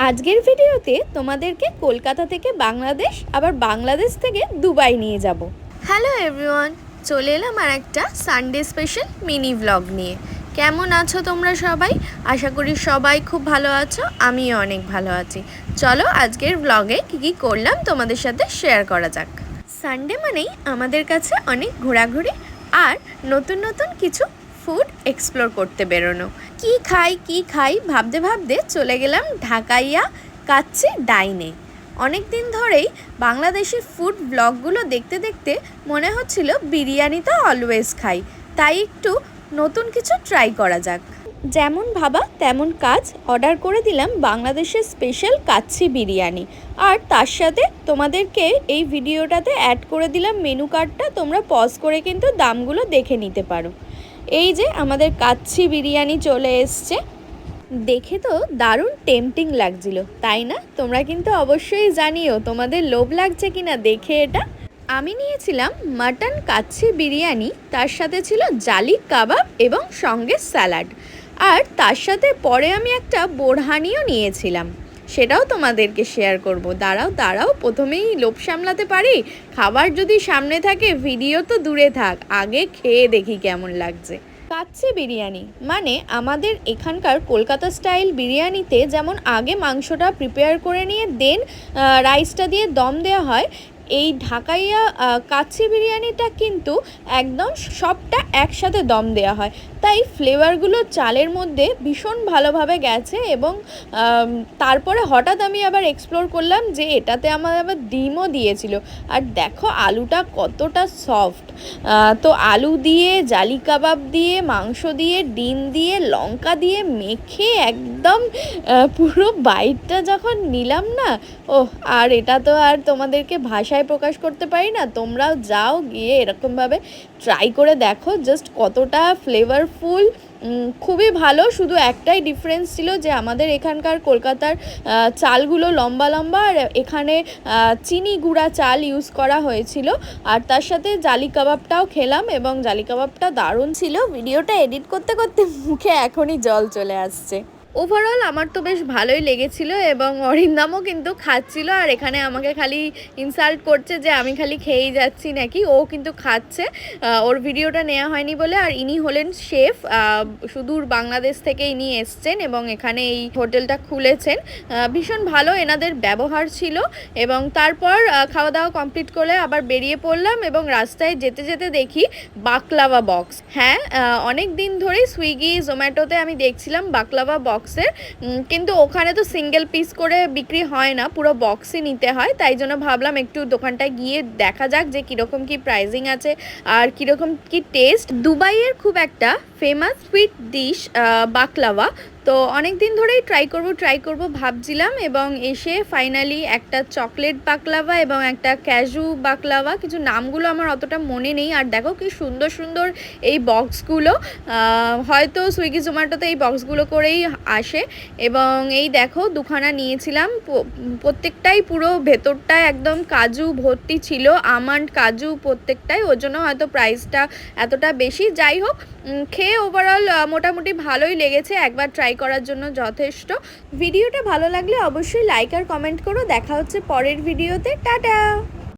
আজকের ভিডিওতে তোমাদেরকে কলকাতা থেকে বাংলাদেশ আবার বাংলাদেশ থেকে দুবাই নিয়ে যাব। হ্যালো এভরিওয়ান, চলে এলাম আর একটা সানডে স্পেশাল মিনি ব্লগ নিয়ে। কেমন আছো তোমরা সবাই? আশা করি সবাই খুব ভালো আছো, আমিও অনেক ভালো আছি। চলো আজকের ব্লগে কী করলাম তোমাদের সাথে শেয়ার করা যাক। সানডে মানেই আমাদের কাছে অনেক ঘোরাঘুরি আর নতুন নতুন কিছু ফুড এক্সপ্লোর করতে বেরোনো। কি খাই ভাবতে ভাবতে চলে গেলাম ঢাকাইয়া কাচ্চি ডাইনে। অনেক দিন ধরেই বাংলাদেশি ফুড ব্লগগুলো দেখতে দেখতে মনে হচ্ছিল বিরিয়ানি তো অলওয়েজ খাই, তাই একটু নতুন কিছু ট্রাই করা যাক। যেমন ভাবা তেমন কাজ, অর্ডার করে দিলাম বাংলাদেশের স্পেশাল কাচ্চি বিরিয়ানি। আর তার সাথে তোমাদেরকে এই ভিডিওটাতে অ্যাড করে দিলাম মেনু কার্ডটা, তোমরা পজ করে কিন্তু দামগুলো দেখে নিতে পারো। এই যে আমাদের কাচ্চি বিরিয়ানি চলে এসছে, দেখে তো দারুণ টেম্পটিং লাগছিল, তাই না? তোমরা কিন্তু অবশ্যই জানিও তোমাদের লোভ লাগছে কিনা দেখে এটা। আমি নিয়েছিলাম মাটন কাচ্চি বিরিয়ানি, তার সাথে ছিল জালি কাবাব এবং সঙ্গে স্যালাড। আর তার সাথে পরে আমি একটা বোরহানিও নিয়েছিলাম, সেটাও তোমাদেরকে শেয়ার করব। দাঁড়াও প্রথমেই লোভ সামলাতে পারি? খাবার যদি সামনে থাকে ভিডিও তো দূরে থাক, আগে খেয়ে দেখি কেমন লাগছে। কাচ্চি বিরিয়ানি মানে আমাদের এখানকার কলকাতা স্টাইল বিরিয়ানিতে যেমন আগে মাংসটা প্রিপেয়ার করে নিয়ে দেন রাইসটা দিয়ে দম দেওয়া হয়, এই ঢাকাইয়া কাচ্চি বিরিয়ানিটা কিন্তু একদম সবটা একসাথে দম দেওয়া হয়, তাই ফ্লেভারগুলো চালের মধ্যে ভীষণ ভালোভাবে গেছে। এবং তারপরে হঠাৎ আমি আবার এক্সপ্লোর করলাম যে এটাতে আমার আবার ডিমও দিয়েছিল। আর দেখো আলুটা কতটা সফট, তো আলু দিয়ে জালি কাবাব দিয়ে মাংস দিয়ে ডিম দিয়ে লঙ্কা দিয়ে মেখে একদম পুরো বাইটটা যখন নিলাম না, আর এটা তো আর তোমাদেরকে ভাষায় প্রকাশ করতে পারি না। তোমরাও যাও গিয়ে এরকমভাবে ট্রাই করে দেখো জাস্ট কতটা ফ্লেভারফুল, খুবই ভালো। শুধু একটাই ডিফারেন্স ছিল যে আমাদের এখানকার কলকাতার চালগুলো লম্বা লম্বা, আর এখানে চিনি গুঁড়া চাল ইউজ করা হয়েছিল। আর তার সাথে জালি কাবাবটাও খেলাম এবং জালি কাবাবটা দারুণ ছিল। ভিডিওটা এডিট করতে করতে মুখে এখনই জল চলে আসছে। ওভারঅল আমার তো বেশ ভালোই লেগেছিল এবং অরিন্দামও কিন্তু খাচ্ছিল, আর এখানে আমাকে খালি ইনসাল্ট করছে যে আমি খালি খেয়েই যাচ্ছি নাকি। ও কিন্তু খাচ্ছে, ওর ভিডিওটা নেওয়া হয়নি বলে। আর ইনি হলেন শেফ, সুদূর বাংলাদেশ থেকে ইনি এসছেন এবং এখানে এই হোটেলটা খুলেছেন। ভীষণ ভালো এনাদের ব্যবহার ছিল। এবং তারপর খাওয়া দাওয়া কমপ্লিট করে আবার বেরিয়ে পড়লাম এবং রাস্তায় যেতে যেতে দেখি বাকলাভা বক্স। হ্যাঁ, অনেক দিন ধরেই সুইগি জোম্যাটোতে আমি দেখছিলাম বাকলাভা বক্সের, কিন্তু ওখানে তো সিঙ্গেল পিস করে বিক্রি হয় না, পুরো বক্সই নিতে হয়। তাই জন্য ভাবলাম একটু দোকানটায় গিয়ে দেখা যাক যে কীরকম কী প্রাইজিং আছে আর কীরকম কী টেস্ট। দুবাইয়ের খুব একটা ফেমাস সুইট ডিশ বাকলাভা, তো অনেক দিন ধরেই ট্রাই করব ভাবছিলাম। এবং এসে ফাইনালি একটা চকলেট বাকলাভা এবং একটা ক্যাজু বাকলাভা, কিছু নামগুলো আমার অতটা মনে নেই। আর দেখো কি সুন্দর সুন্দর এই বক্সগুলো, হয়তো সুইগি জোম্যাটোতে এই বক্সগুলো করেই আসে। এবং এই দেখো দুখানা নিয়েছিলাম, প্রত্যেকটাই পুরো ভেতরটায় একদম কাজু ভর্তি ছিল, আমন্ড কাজু প্রত্যেকটাই, ওর জন্য হয়তো প্রাইসটা এতটা বেশি। যাই হোক, খেয়ে ওভারঅল মোটামুটি ভালোই লেগেছে, একবার ট্রাই করার জন্য যথেষ্ট। ভিডিওটা ভালো লাগলে অবশ্যই লাইক আর কমেন্ট করো। দেখা হচ্ছে পরের ভিডিওতে, টাটা।